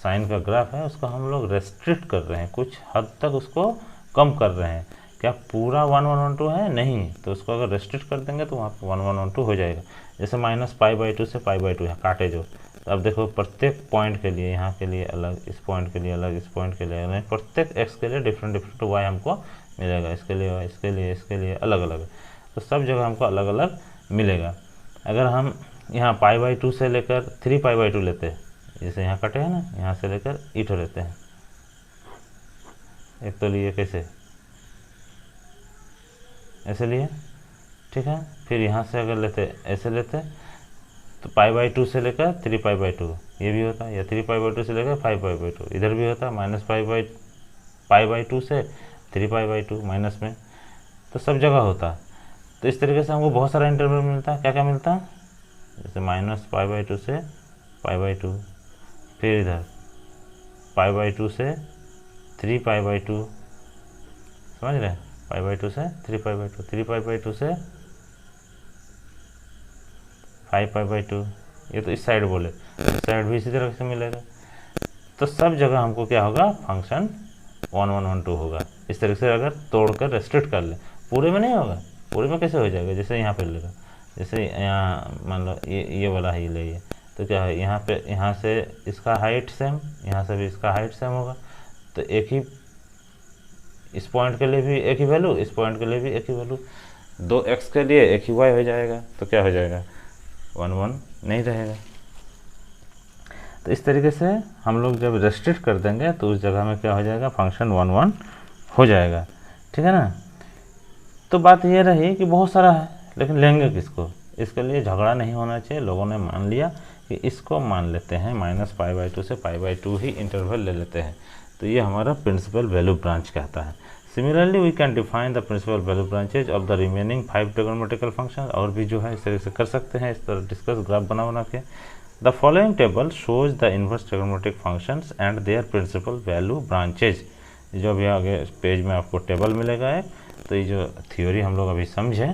साइन का ग्राफ है उसको हम लोग रेस्ट्रिक्ट कर रहे हैं, कुछ हद तक उसको कम कर रहे हैं। क्या पूरा 1 1 1 2 है? नहीं, तो उसको अगर रेस्ट्रिक्ट कर देंगे तो वहाँ पर 1 1 1 2 हो जाएगा। जैसे -π/2 से π/2 है, काटे जो। तो अब देखो प्रत्येक पॉइंट के लिए, यहाँ के लिए अलग, इस पॉइंट के लिए अलग, इस पॉइंट के लिए अलग, प्रत्येक x के लिए डिफरेंट डिफरेंट y हमको मिलेगा, इसके लिए y, इसके लिए अलग अलग। तो सब जगह हमको अलग अलग मिलेगा। अगर हम यहाँ π/2 से लेकर 3π/2 लेते हैं, जैसे यहाँ कटे हैं ना, यहाँ से लेकर ईटो लेते हैं, एक तो लिए कैसे ऐसे लिए, ठीक है। फिर यहाँ से अगर लेते ऐसे लेते तो π/2 से लेकर 3π/2 ये भी होता है, या 3π/2 से लेकर 5π/2 इधर भी होता है, -π/2 से 3π/2 माइनस में, तो सब जगह होता है। तो इस तरीके से हमको बहुत सारा इंटरवल मिलता है। क्या क्या मिलता है, जैसे -π/2 से π/2, फिर इधर π/2 से 3π/2, समझ रहे हैं, π/2 से 3π/2, 3π/2 से 5π/2, ये तो इस साइड बोले, इस साइड भी इसी तरह से मिलेगा। तो सब जगह हमको क्या होगा, फंक्शन 1 1 1 2 होगा। इस तरह से अगर तोड़कर रेस्ट्रिक्ट कर ले, पूरे में नहीं होगा। पूरे में कैसे हो जाएगा, जैसे यहाँ पे लेगा, जैसे यहाँ मान लो ये वाला ही ले, ये तो क्या है, यहाँ पे यहाँ से इसका हाइट सेम, यहाँ से भी इसका हाइट सेम होगा, तो एक ही, इस पॉइंट के लिए भी एक ही वैल्यू, इस पॉइंट के लिए भी एक ही वैल्यू, 2x के लिए एक ही y हो जाएगा। तो क्या हो जाएगा, 1 1 नहीं रहेगा। तो इस तरीके से हम लोग जब रेस्ट्रिक्ट कर देंगे तो उस जगह में क्या हो जाएगा, फंक्शन 1 1 हो जाएगा, ठीक है ना। तो बात ये रही कि बहुत सारा है, लेकिन लेंगे किसको, इसके लिए झगड़ा नहीं होना चाहिए। लोगों ने मान लिया कि इसको मान लेते हैं, -π/2 से π/2 ही इंटरवल ले लेते हैं, तो ये हमारा प्रिंसिपल वैल्यू ब्रांच कहता है। Similarly we can define the principal value branches of the remaining 5 trigonometrical function. और भी जो है इस तरह से कर सकते हैं, इस तरह डिस्कस ग्राफ बना के। The following table shows the inverse trigonometric functions and their principal value branches. जो भी आगे पेज में आपको टेबल मिलेगा है, तो ये जो थ्योरी हम लोग अभी समझे,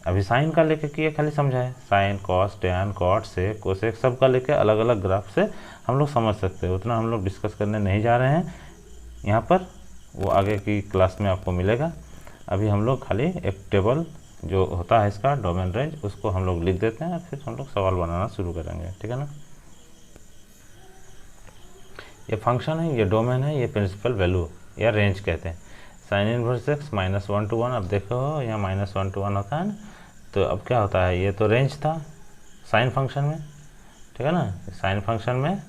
अभी साइन का लेके किए खाली समझा है, साइन, कॉस, टैन, कॉट, सेक, कोसेक, सब का लेके अलग अलग ग्राफ से हम लोग समझ सकते हैं। उतना हम लोग डिस्कस करने नहीं जा रहे हैं यहाँ पर, वो आगे की क्लास में आपको मिलेगा। अभी हम लोग खाली एक टेबल जो होता है इसका डोमेन रेंज, उसको हम लोग लिख देते हैं, फिर हम लोग सवाल बनाना शुरू करेंगे, ठीक है ना। ये फंक्शन है, ये डोमेन है, ये प्रिंसिपल वैल्यू या रेंज कहते हैं। साइन इनवर्स x -1 to 1, अब देखो यहाँ -1 to 1 होता है ना, तो अब क्या होता है, ये तो रेंज था साइन फंक्शन में, ठीक है ना। साइन फंक्शन में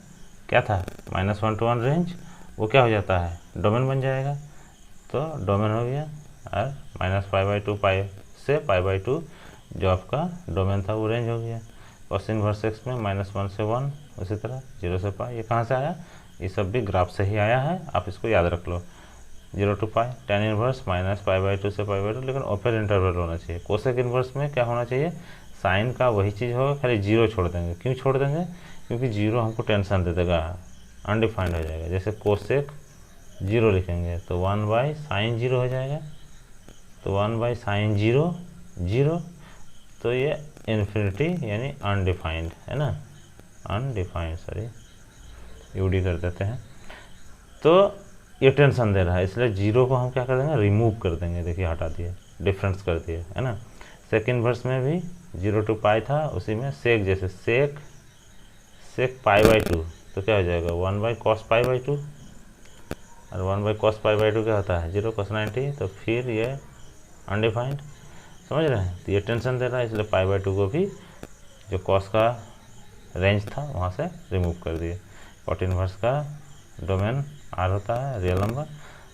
क्या था, -1 to 1 रेंज, वो क्या हो जाता है, डोमेन बन जाएगा। तो डोमेन हो गया, और -π/2 पाई से π/2 जो आपका डोमेन था वो रेंज हो गया। कॉस इनवर्स x में -1 से 1, उसी तरह 0 से π। ये कहाँ से आया, ये सब भी ग्राफ से ही आया है, आप इसको याद रख लो। 0 to π, tan इनवर्स -π/2 से π/2, लेकिन ओपन इंटरवल होना चाहिए। कोसेक इनवर्स में क्या होना चाहिए, साइन का वही चीज़ होगा, खाली 0 छोड़ देंगे। क्यों छोड़ देंगे, क्योंकि 0 हमको टेंशन दे देगा, अनडिफाइंड हो जाएगा। जैसे कोसेक 0 लिखेंगे तो 1/sin 0 हो जाएगा, तो 1/sin 0 0, तो ये इन्फिनिटी यानी अनडिफाइंड है ना, अनडिफाइंड, सॉरी यूडी कर देते हैं। तो ये टेंशन दे रहा है, इसलिए 0 को हम क्या कर देंगे, रिमूव कर देंगे। देखिए हटा दिए, डिफरेंस कर दिए, है ना। सेकंड वर्स में भी 0 to π था, उसी में सेक, जैसे सेक π/2, तो क्या हो जाएगा 1/cos π/2, और 1/cos π/2 क्या होता है 0 cos 90, तो फिर ये अनडिफाइंड। समझ रहे हैं। तो ये टेंशन दे रहा है, इसलिए पाई बाई 2 को भी जो कॉस का रेंज था वहाँ से रिमूव कर दिए। कॉट इनवर्स का डोमेन आर होता है, रियल नंबर,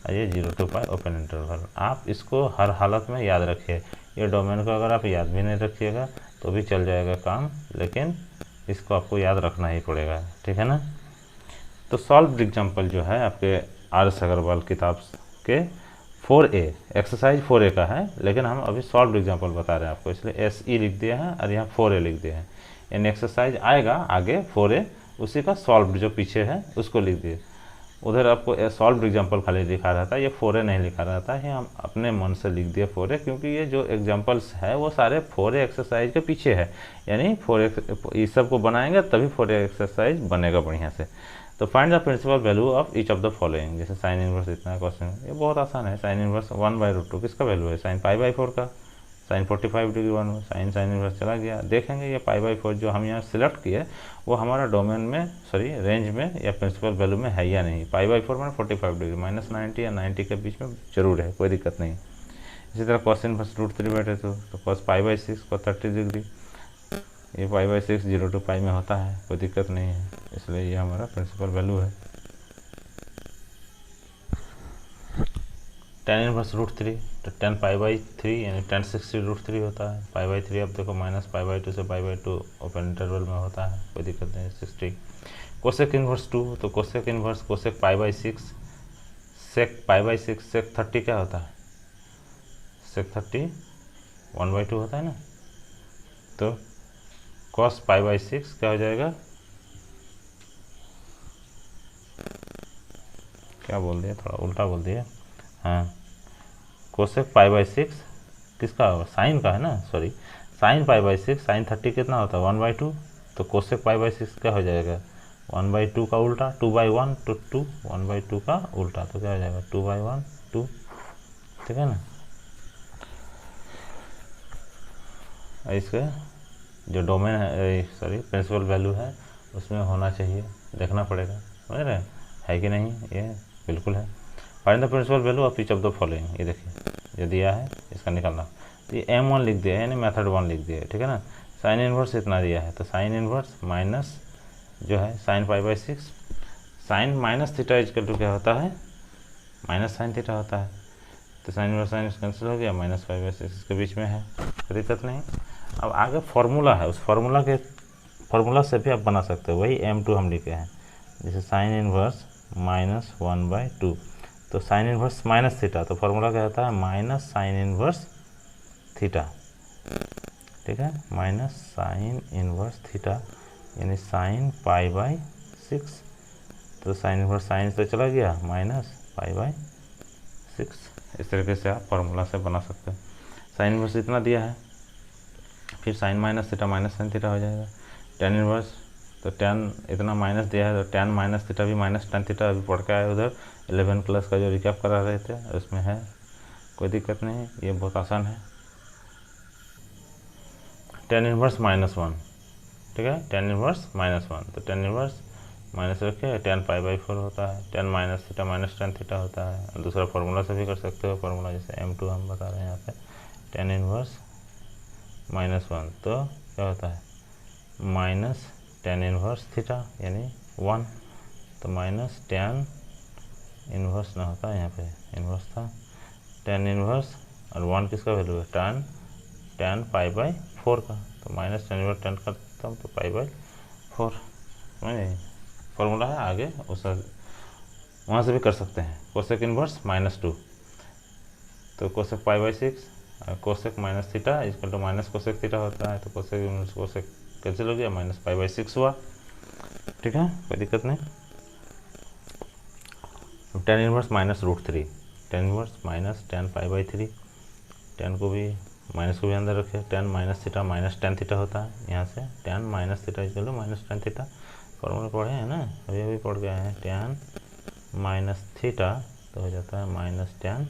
और ये 0 to पाई ओपन इंटरवल। आप इसको हर हालत में याद रखिए। ये डोमेन को अगर आप याद भी नहीं रखिएगा तो भी चल जाएगा काम, लेकिन इसको आपको याद रखना ही पड़ेगा, ठीक है ना। तो सॉल्व एग्जाम्पल जो है आपके आर.एस. अग्रवाल किताब के 4A एक्सरसाइज 4A का है, लेकिन हम अभी सॉल्व एग्जाम्पल बता रहे हैं आपको, इसलिए SE लिख दिया है और यहाँ 4A लिख दिया है। यानी एक्सरसाइज आएगा आगे 4A, उसी का सॉल्व जो पीछे है उसको लिख दिए। उधर आपको सॉल्व एग्जाम्पल खाली लिखा रहता है, ये 4A नहीं लिखा रहता है, हम अपने मन से लिख दिए 4A, क्योंकि ये जो एग्जाम्पल्स है वो सारे 4A एक्सरसाइज के पीछे है। यानी 4A इस सब को बनाएंगे तभी 4A एक्सरसाइज बनेगा बढ़िया से। तो find the principal value of each of the following, जैसे साइन इनवर्स इतना क्वेश्चन, ये बहुत आसान है। साइन इनवर्स 1/√2 किसका वैल्यू है, साइन पाई बाई 4 का। साइन 45 डिग्री 1 साइन इनवर्स चला गया। देखेंगे ये पाई बाई 4 जो हम यहाँ सिलेक्ट किए वो हमारा डोमेन में रेंज में या प्रिंसिपल वैल्यू में है या नहीं। पाई बाई 4 में 45 डिग्री, -90 या 90 के बीच में जरूर है, कोई दिक्कत नहीं। इसी तरह कॉस इनवर्स √3 बैठे तो कॉस पाई बाई 6 को 30 डिग्री, ये पाई बाई 6 0 to पाई में होता है, कोई दिक्कत नहीं है, इसलिए ये हमारा प्रिंसिपल वैल्यू है। tan इनवर्स √3 तो tan पाई बाई 3 यानी tan 60 √3 होता है। पाई बाई 3 अब देखो माइनस पाई बाई 2 से पाई बाई 2 ओपन इंटरवल में होता है, कोई दिक्कत नहीं, 60। कोसेक इनवर्स 2 तो cosec inverse cosec pi by 6 sec pi by 6 sec 30 क्या होता है, सेक 30 1/2 होता है ना। तो कॉस पाई बाई 6 क्या हो जाएगा, क्या बोल दिया, थोड़ा उल्टा बोल दिया, हाँ कोसेक पाई बाई 6 किसका होगा, साइन का है ना, sorry sine pi by 6 sine 30 कितना होता है 1/2, तो कोसेक पाई बाई 6 क्या हो जाएगा 1/2 का उल्टा, 2/1 to 2 1/2 का उल्टा, तो क्या हो जाएगा 2/1 2, ठीक है ना। इसका जो डोमेन है प्रिंसिपल वैल्यू है उसमें होना चाहिए, देखना पड़ेगा, समझ रहे है कि नहीं, ये बिल्कुल है। Find the principal value of each of the following, ये देखिए ये दिया है, इसका निकालना। तो ये M1 लिख दिया है, यानी मेथड 1 लिख दिया है, ठीक है ना। साइन इनवर्स इतना दिया है, तो साइन इनवर्स माइनस जो है sine pi by 6, sine minus theta equal to क्या होता है, माइनस साइन थीटा होता है। तो साइन इनवर्स साइन कैंसिल हो गया, माइनस पाई बाई 6 इसके बीच में है, कोई दिक्कत नहीं। अब आगे फार्मूला है, उस फार्मूला से भी आप बना सकते हो, वही M2 हम लिखे हैं, जैसे साइन इनवर्स -1/2, तो साइन इनवर्स माइनस थीटा, तो फार्मूला क्या होता है माइनस साइन इनवर्स थीटा, ठीक है, माइनस साइन इनवर्स थीटा यानी साइन पाई बाई 6, तो साइन इनवर्स साइन से चला गया माइनस पाई बाई 6, इस तरीके से आप फार्मूला से बना सकते हैं। साइन इनवर्स इतना दिया है, फिर sine minus theta minus sine theta हो जाएगा। टेन इनवर्स तो टेन इतना माइनस दिया है, तो टेन माइनस थीटा भी माइनस टेन थीटा अभी पढ़ के आए उधर 11 क्लास का जो रिकैप करा रहे थे उसमें है, कोई दिक्कत नहीं, ये बहुत आसान है। टेन इनवर्स -1, ठीक है, टेन इनवर्स -1, तो टेन इनवर्स माइनस रखे टेन पाई बाई 4 होता है, ten minus theta minus tan theta होता है। दूसरा फार्मूला से भी कर सकते हो, फार्मूला जैसे M2 हम बता रहे हैं यहाँ पे, टेन इनवर्स -1 तो क्या होता है माइनस टेन इनवर्स थीटा यानी 1, तो माइनस टेन इनवर्स ना होता है, यहाँ पे इनवर्स था, टेन इनवर्स और 1 किसका वैल्यू है टेन पाई बाई 4 का, तो माइनस टेन इनवर्स 10 करता हूँ तो पाई बाई 4, फार्मूला है आगे उस वहाँ से भी कर सकते हैं। कोसेक इनवर्स -2 तो cosec pi by 6, cosec minus theta equal to minus cosec theta होता है, तो कोसेक इनवर्स कोसेक कैंसिल हो गया, माइनस पाई बाई 6 हुआ, ठीक है, कोई दिक्कत नहीं। Tan inverse -√3, tan inverse minus tan pi by 3, tan को भी माइनस को भी अंदर रखे, tan minus theta minus tan theta होता है, यहाँ से tan minus theta equal to minus tan theta, formula पढ़े हैं ना, अभी पढ़ गए हैं, टेन माइनस थीटा तो हो जाता है minus tan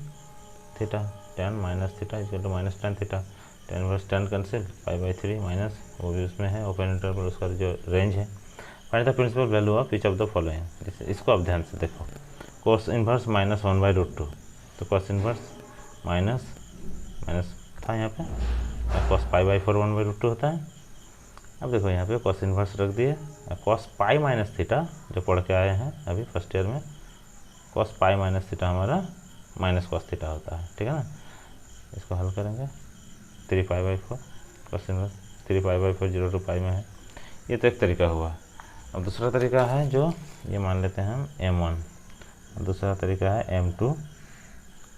theta, tan minus theta equal to minus tan theta, tan versus tan cancel pi by 3 minus वो भी उसमें है ओपन इंटरवल, उसका जो रेंज है। Find the principal value of each of the following, इसको आप ध्यान से देखो। कोस इनवर्स -1/√2 तो कोस इनवर्स माइनस था यहाँ पे, कॉस पाई बाई 4 1/√2 होता है। अब देखो यहाँ पे कॉस इन्वर्स रख दिए, कॉस पाई माइनस थीटा जो पढ़ के आए हैं अभी फर्स्ट ईयर में, कॉस पाई माइनस थीटा हमारा माइनस कॉस थीटा होता है, ठीक है ना। इसको हल करेंगे 3 pi by 4 cos inverse 3 pi by 4 0 to pi में है। ये तो एक तरीका हुआ। अब दूसरा तरीका है जो ये मान लेते हैं हम m1, दूसरा तरीका है m2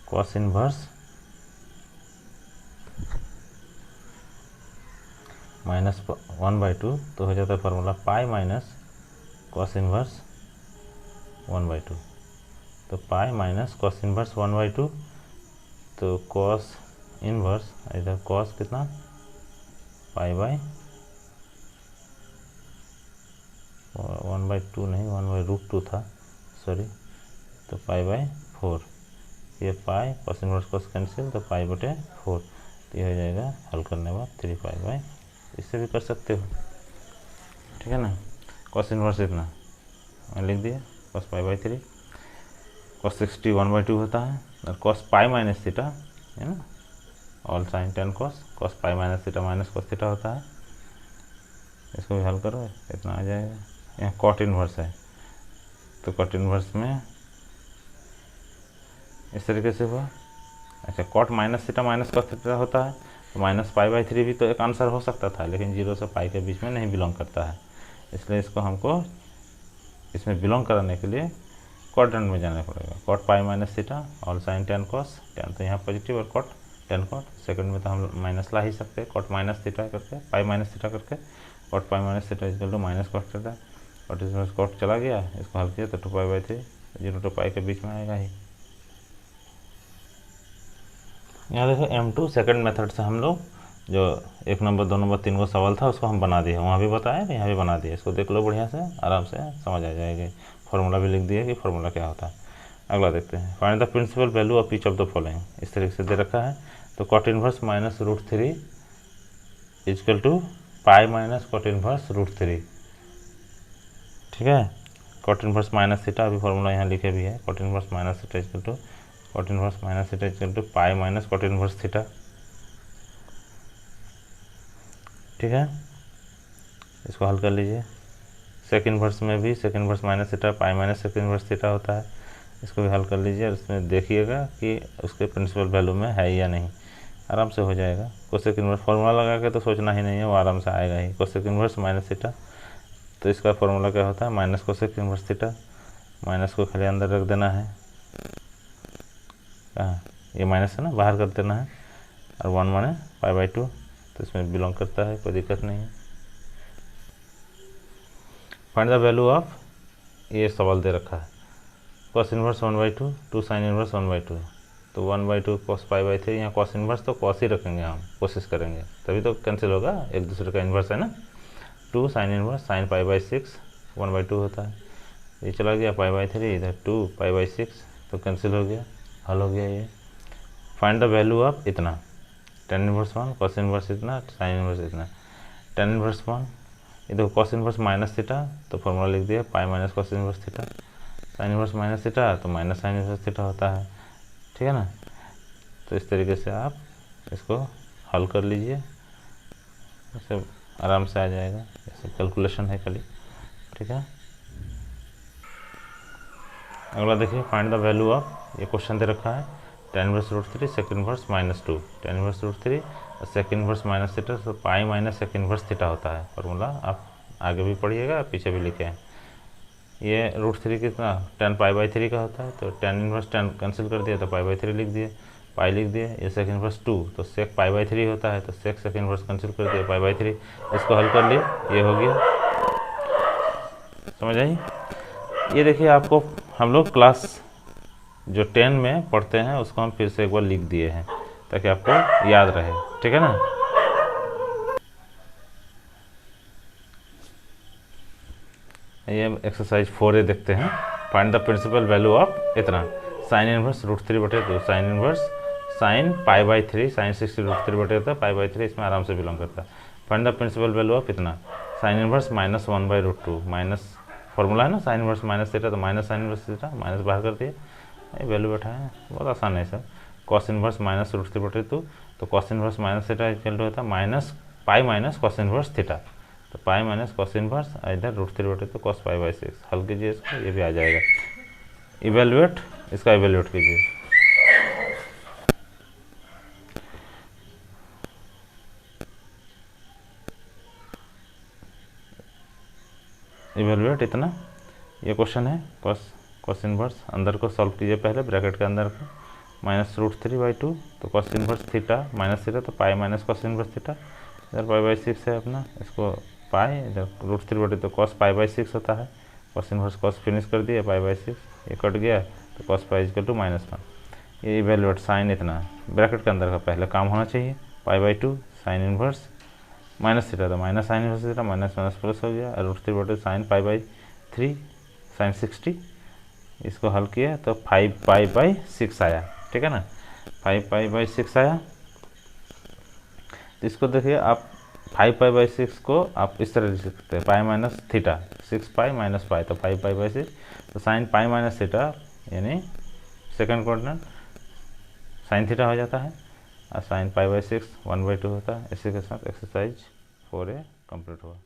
कॉस इन्वर्स माइनस 1/2, तो हो जाता है फार्मूला पाई माइनस कॉस इन्वर्स 1/2, तो पाई माइनस कॉस इन्वर्स 1/2, तो कॉस इन्वर्स इधर कॉस कितना पाई बाई 1/2 नहीं 1/√2 था, सॉरी, तो पाई बाई 4, ये pi cos inverse cos cancel, तो पाई बटे 4, तो ये हो जाएगा हल करने के बाद 3 पाई बाई, इससे भी कर सकते हो, ठीक है ना। कॉस इन्वर्स इतना मैं लिख दिया कॉस पाई बाई 3, कॉस 60 1/2 होता है, और कॉस पाई माइनस थीटा है ना, all sine 10 cos pi minus theta minus cos theta होता है। इसको भी हल करो, इतना आ जाएगा। यहाँ कॉट इन्वर्स है, तो कॉट इन्वर्स में इस तरीके से हुआ। अच्छा, cot minus theta minus cos theta होता है, तो माइनस पाई बाई 3 भी तो एक आंसर हो सकता था, लेकिन 0 से पाई के बीच में नहीं बिलोंग करता है, इसलिए इसको हमको इसमें बिलोंग कराने के लिए क्वाड्रेंट में जाना पड़ेगा। Cot pi minus theta all sine 10 cos, 10 तो यहाँ पॉजिटिव और कॉट 10 कॉट, सेकंड में तो हम माइनस ला ही सकते हैं, कॉट माइनस थीटा करके पाई माइनस थीटा करके, cot pi minus theta equal to minus cot theta, और इसमें कॉट चला गया, इसको हल किया तो 2 पाई बाई 3 0 टू पाई के बीच में आएगा ही। यहाँ देखो M2 सेकंड मेथड से हम लोग जो 1 नंबर 2 नंबर 3 को सवाल था उसको हम बना दिए, वहाँ भी बताया यहाँ भी बना दिए, इसको देख लो बढ़िया से, आराम से समझ आ जाएगी। फार्मूला भी लिख दिए कि फार्मूला क्या होता है। अगला देखते हैं, find the principal value of each of the following, इस तरीके से दे रखा है। तो cot inverse minus √3 equal to pi minus cot inverse √3, ठीक है। कॉट इन्वर्स माइनस थीटा अभी फार्मूला यहाँ लिखे भी है, cot inverse minus theta equal to cot inverse minus theta equal to pi minus cot inverse theta, ठीक है। इसको हल कर लीजिए। सेकंड इन्वर्स में भी second inverse minus theta pi minus second inverse theta होता है, इसको भी हल कर लीजिए और इसमें देखिएगा कि उसके प्रिंसिपल वैल्यू में है या नहीं, आराम से हो जाएगा। कोसेक इन्वर्स फार्मूला लगा के तो सोचना ही नहीं है, वो आराम से आएगा ही। कोसेक इन्वर्स माइनस थीटा, तो इसका फार्मूला क्या होता है minus cosec inverse theta, minus को खाली अंदर रख देना है, कहाँ ये माइनस है ना, बाहर कर देना है, और 1 माने पाई बाई 2, तो इसमें बिलोंग करता है, कोई दिक्कत नहीं है। फाइंड द वैल्यू ऑफ, ये सवाल दे रखा है, कॉस इन्वर्स 1/2 2 साइन इन्वर्स 1/2, तो 1/2 कॉस पाई बाई 3, यहाँ कॉस इन्वर्स तो कॉस ही रखेंगे, हम कोशिश करेंगे तभी तो कैंसिल होगा, एक दूसरे का इन्वर्स है ना। 2 sign inverse sine pi by 6 1/2 होता है, ये चला गया पाई बाई 3, इधर 2 पाई बाई 6, तो कैंसिल हो गया, हल हो गया ये। फाइंड द वैल्यू ऑफ इतना, tan इन्वर्स 1 कॉस इन्वर्स इतना साइन इन्वर्स इतना, tan इन्वर्स 1 ये देखो कॉस इन्वर्स माइनस थीटा, तो फॉर्मूला लिख दिया पाई minus cos inverse theta, sign inverse minus theta तो माइनस साइन इन्वर्स थीटा होता है, ठीक है ना। तो इस तरीके से आप इसको हल कर लीजिए, इससे आराम से आ जाएगा, जैसे कैलकुलेशन है खाली, ठीक है। अगला देखिए, फाइंड द वैल्यू ऑफ, ये क्वेश्चन दे रखा है tan inverse √3 second inverse -2, tan inverse √3 और सेकंड इन्वर्स माइनस थीटा, तो pi minus second inverse theta होता है। फार्मूला आप आगे भी पढ़िएगा, पीछे भी लिखे हैं। ये √3 कितना tan पाई बाई 3 का होता है, तो tan इन्वर्स tan कैंसिल कर दिया तो पाई बाई 3 लिख दिए, पाई लिख दिए। ये सेकंड इन्वर्स 2 तो सेक पाई बाई 3 होता है, तो सेक सेकंड इन्वर्स कैंसिल कर दिया पाई बाई 3, इसको हल कर लिए, ये हो गया, समझ आई। ये देखिए आपको हम लोग क्लास जो 10 में पढ़ते हैं उसको हम फिर से एक बार लिख दिए हैं ताकि आपको याद रहे, ठीक है ना। ये एक्सरसाइज 4A देखते हैं, find the principal value of इतना, sine inverse √3/2 sine inverse sine pi by 3 sine 60 √3/2 pi by 3, इसमें आराम से बिलोंग करता है। Find the principal value of इतना, साइन इन्वर्स -1/√2 माइनस फॉर्मूला है ना, साइन इन्वर्स माइनस थीटा तो minus sine inverse theta, minus बाहर कर दिए, ये वैल्यू बैठा है, बहुत आसान है सर। कॉस इन्वर्स -√3/2 तो cos inverse minus theta equal to होता है minus pi minus cos inverse theta. तो पाई माइनस कॉस इनवर्स इधर √3 तो कॉस पाई बाई 6। हल कीजिए इसको, ये भी आ जाएगा। इवेल्युएट, इसका इवेल्युएट कीजिए। इवेल्युएट इतना, ये क्वेश्चन है कॉस इनवर्स। अंदर को सॉल्व कीजिए पहले, ब्रैकेट के अंदर को -√3/2 तो cos inverse theta minus theta तो pi minus cos inverse theta. इधर पाई बाई 6 है अपना, इसको पाई, इधर √3/2 तो कॉस पाई बाई 6 होता है। कॉस इनवर्स कॉस फिनिश कर दिए, पाई बाई 6 ये कट गया तो कॉस पाई इक्वल टू -1। ये इवेल्युएट साइन इतना ब्रैकेट के अंदर का पहले काम होना चाहिए। पाई/2 साइन इनवर्स माइनस थीटा तो minus sine inverse theta, minus minus plus हो गया, √3/2 साइन पाई/3 साइन 60। इसको हल किया तो 5 पाई बाई 6 आया, ठीक है ना, 5 पाई बाई 6 आया। तो इसको देखिए आप 5 पाई बाई 6 को आप इस तरह लिख सकते हैं, पाई minus theta 6 pi minus pi तो 5 पाई बाई 6 तो साइन पाई माइनस थीटा यानी सेकंड कोऑर्डिनेट साइन थीटा हो जाता है, और साइन पाई बाई 6 1/2 होता है। इसी के साथ एक्सरसाइज 4A कंप्लीट हुआ।